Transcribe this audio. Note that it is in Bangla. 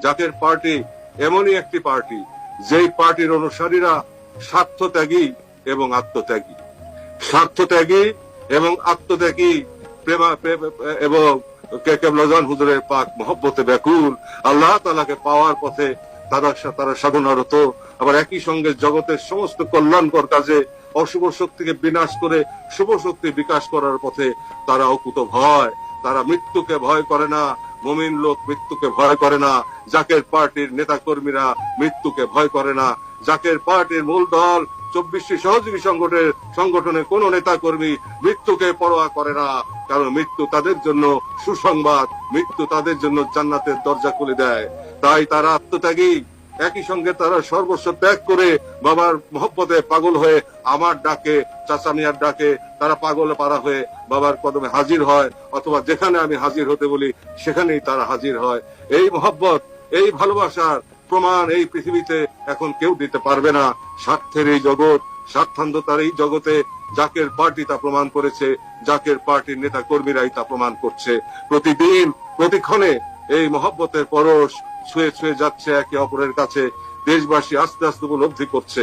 জাকের পার্টি এমনই একটি পার্টি যেই পার্টির অনুসারীরা স্বার্থত্যাগী এবং আত্মত্যাগী, স্বার্থত্যাগী এবং আত্মত্যাগী, এবং কেবলাজান হুজুরের পাক মহব্বতে ব্যাকুল, আল্লাহ তাআলাকে পাওয়ার পথে তারা সাধনারত, আবার একই সঙ্গে জগতের সমস্ত কল্যাণকর কাজে অশুভ শক্তিকে বিনাশ করে শুভ শক্তি বিকাশ করার পথে তারা অকুত ভয়। তারা মৃত্যুকে ভয় করে না, মুমিন লোক মৃত্যুকে ভয় করে না। জাকের পার্টির নেতা কর্মীরা মৃত্যুকে ভয় করে না। জাকের পার্টির মূল দল 24টি সহযোগী সংগঠনের কোন নেতা কর্মী মৃত্যুকে পরোয়া করে না, কারণ মৃত্যু তাদের জন্য সুসংবাদ, মৃত্যু তাদের জন্য জান্নাতের দরজা খুলে দেয়। তাই তারা আত্মত্যাগী, একই সঙ্গে তারা সর্বস্ব ত্যাগ করে বাবার মহব্বতে পাগল হয়ে আমার ডাকে, চাচা মিয়ার ডাকে তারা পাগল পারা হয়ে বাবার কদমে হাজির হয়, অথবা যেখানে আমি হাজির হতে বলি সেখানেই তারা হাজির হয়। এই মহব্বত, এই ভালোবাসার প্রমাণ এই পৃথিবীতে এখন কেউ দিতে পারবে না। স্বার্থের এই জগৎ, স্বার্থান্ধতার এই জগতে জাকের পার্টি তা প্রমাণ করেছে, জাকের পার্টির নেতা কর্মীরাই তা প্রমাণ করছে। প্রতিদিন প্রতিক্ষণে এই মহব্বতের পরশ ছুঁয়ে ছুঁয়ে যাচ্ছে একে অপরের কাছে। দেশবাসী আস্তে আস্তে উপলব্ধি করছে